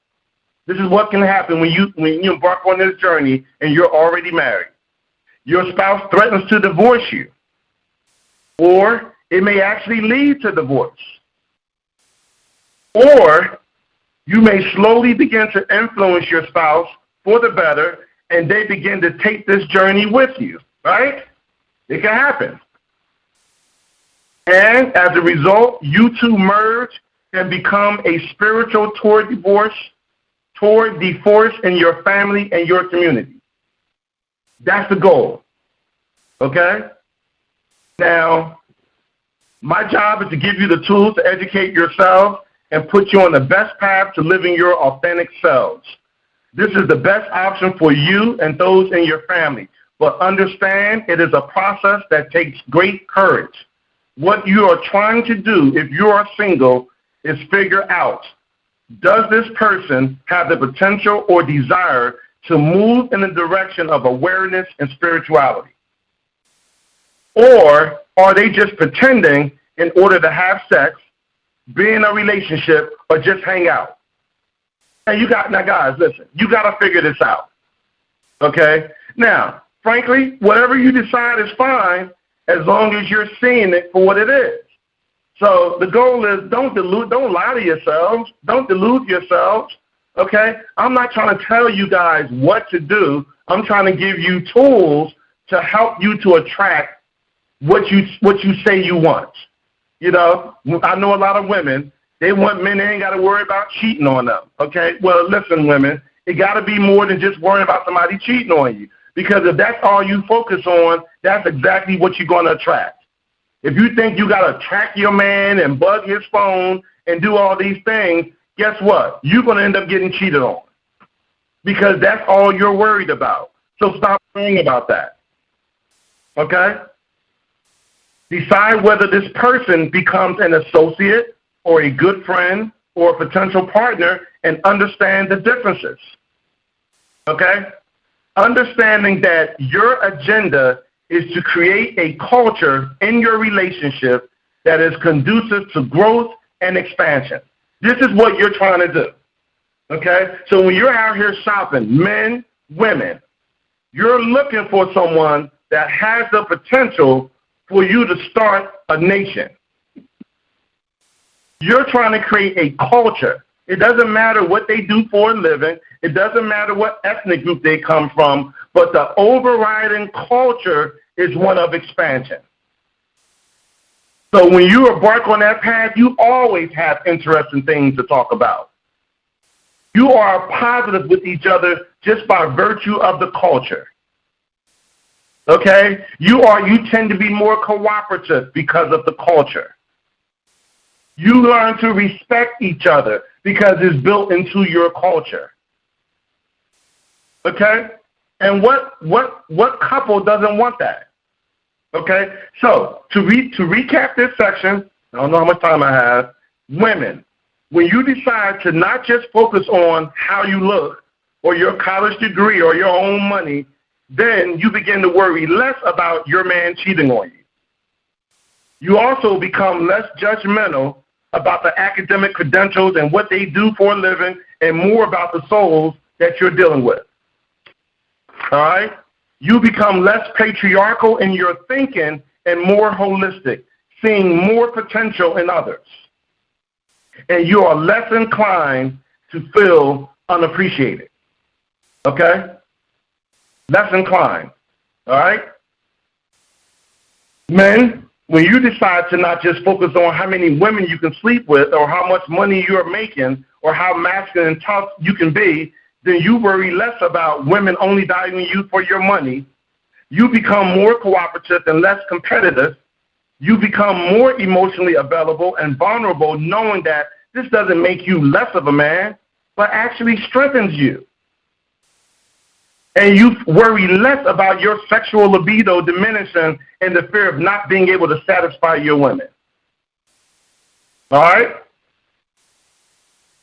This is what can happen when you embark on this journey and you're already married. Your spouse threatens to divorce you, or it may actually lead to divorce. Or you may slowly begin to influence your spouse for the better, and they begin to take this journey with you, right? It can happen. And as a result, you two merge and become a spiritual toward the force in your family and your community. That's the goal, okay? Now, my job is to give you the tools to educate yourself and put you on the best path to living your authentic selves. This is the best option for you and those in your family. But understand, it is a process that takes great courage. What you are trying to do, if you are single, is figure out, does this person have the potential or desire to move in the direction of awareness and spirituality? Or are they just pretending in order to have sex, be in a relationship, or just hang out? And now guys, listen, you got to figure this out. Okay? Now, frankly, whatever you decide is fine as long as you're seeing it for what it is. So the goal is don't lie to yourselves, don't delude yourselves. Okay? I'm not trying to tell you guys what to do. I'm trying to give you tools to help you to attract what you say you want. You know, I know a lot of women, they want men, they ain't got to worry about cheating on them. Okay? Well, listen, women, it got to be more than just worrying about somebody cheating on you. Because if that's all you focus on, that's exactly what you're going to attract. If you think you got to track your man and bug his phone and do all these things, guess what? You're going to end up getting cheated on. Because that's all you're worried about. So stop worrying about that. Okay? Decide whether this person becomes an associate or a good friend or a potential partner and understand the differences. Okay? Understanding that your agenda is to create a culture in your relationship that is conducive to growth and expansion. This is what you're trying to do. Okay? So when you're out here shopping, men, women, you're looking for someone that has the potential for you to start a nation. You're trying to create a culture. It doesn't matter what they do for a living. It doesn't matter what ethnic group they come from, but the overriding culture is one of expansion. So when you embark on that path, you always have interesting things to talk about. You are positive with each other just by virtue of the culture. Okay? You tend to be more cooperative because of the culture. You learn to respect each other because it's built into your culture. Okay? And what couple doesn't want that? Okay? So, to recap this section, I don't know how much time I have. Women, when you decide to not just focus on how you look or your college degree or your own money, then you begin to worry less about your man cheating on you. You also become less judgmental about the academic credentials and what they do for a living and more about the souls that you're dealing with. All right? You become less patriarchal in your thinking and more holistic, seeing more potential in others. And you are less inclined to feel unappreciated. Okay? Less inclined. All right? Men, when you decide to not just focus on how many women you can sleep with or how much money you're making or how masculine and tough you can be, then you worry less about women only valuing you for your money. You become more cooperative and less competitive. You become more emotionally available and vulnerable, knowing that this doesn't make you less of a man, but actually strengthens you. And you worry less about your sexual libido diminishing and the fear of not being able to satisfy your women. All right?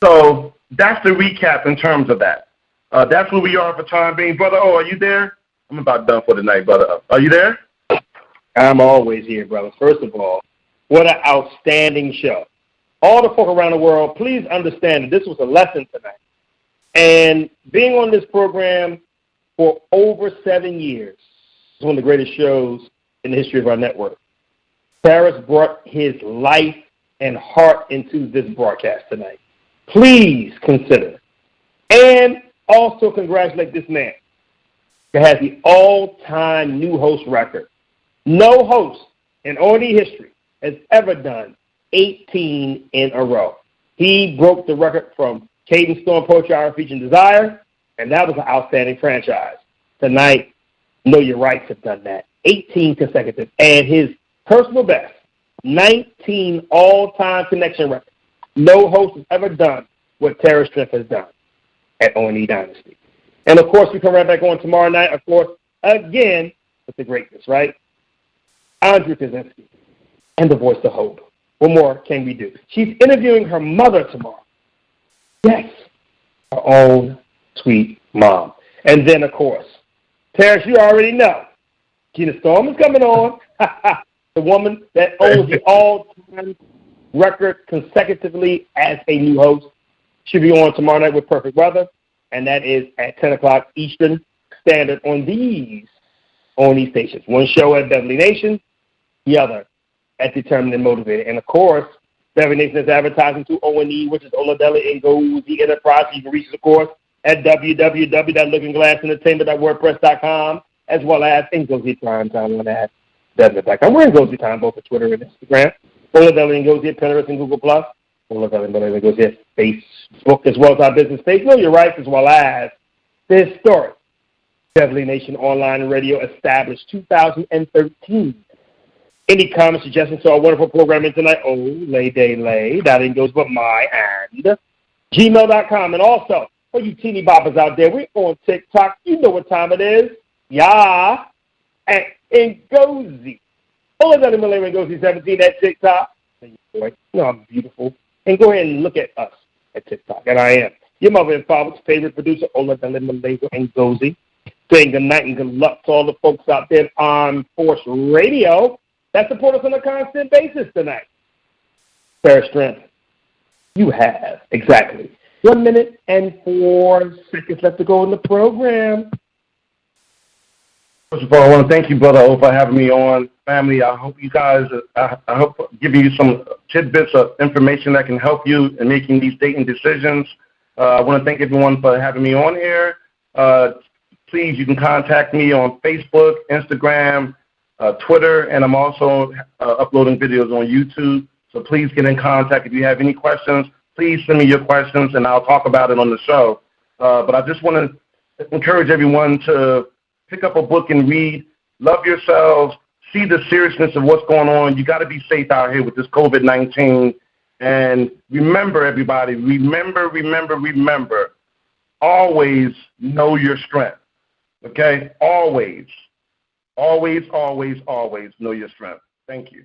So that's the recap in terms of that. That's where we are for time being. Brother O, are you there? I'm about done for the night, Brother O. Are you there? I'm always here, brother. First of all, what an outstanding show. All the folk around the world, please understand that this was a lesson tonight. And being on this program for over 7 years is one of the greatest shows in the history of our network. Paris brought his life and heart into this broadcast tonight. Please consider and also congratulate this man who has the all-time new host record. No host in ONE history has ever done 18 in a row. He broke the record from Caden Storm Poetry Hour featuring Desire, and that was an outstanding franchise. Tonight, Know Your Rights have done that. 18 consecutive. And his personal best, 19 all-time connection records. No host has ever done what Terror Strength has done at ONE Dynasty. And, of course, we come right back on tomorrow night, of course, again, with the greatness, right? Andrea Kaczynski and the voice of hope. What more can we do? She's interviewing her mother tomorrow. Yes, her own sweet mom. And then, of course, Terrence, you already know, Gina Storm is coming on. The woman that owns the all-time record consecutively as a new host. She'll be on tomorrow night with Perfect Weather, and that is at 10 o'clock Eastern Standard on these stations. One show at Beverly Nation, the other at Determined and Motivated. And, of course, Beverly Nation is advertising to O&E, which is Oladeli and Ngozi Enterprise. You can reach us, of course, at www.lookingglassentertainment.wordpress.com, as well as Ngozi Primetime on at Desmond.com. We're Ngozi Time, both at Twitter and Instagram. Oladeli and Ngozi at Pinterest and Google+. Oladeli and Ngozi at Facebook, as well as our business page. Know Your Rights, as well as the historic Beverly Nation Online Radio, established 2013. Any comments, suggestions to our wonderful programming tonight? Oh, lay, that ain't goes but my and gmail.com. And also, for you teeny boppers out there, we're on TikTok. You know what time it is. Yeah. And Ngozi. Oladeli Malay Ngozi 17 at TikTok. And you know I'm beautiful. And go ahead and look at us at TikTok. And I am your mother and father's favorite producer, Oladeli Malay Ngozi. Saying good night and good luck to all the folks out there on Force Radio that support us on a constant basis tonight. Fair strength. You have exactly 1 minute and 4 seconds left to go in the program. First of all, I want to thank you, Brother O, for having me on. Family, I hope you guys, I hope giving you some tidbits of information that can help you in making these dating decisions. I want to thank everyone for having me on here. Please, you can contact me on Facebook, Instagram, Twitter, and I'm also uploading videos on YouTube. So please get in contact. If you have any questions, please send me your questions, and I'll talk about it on the show. But I just want to encourage everyone to pick up a book and read. Love yourselves. See the seriousness of what's going on. You got to be safe out here with this COVID-19. And remember, everybody, remember, always know your strength. Okay? Always know your strength. Thank you.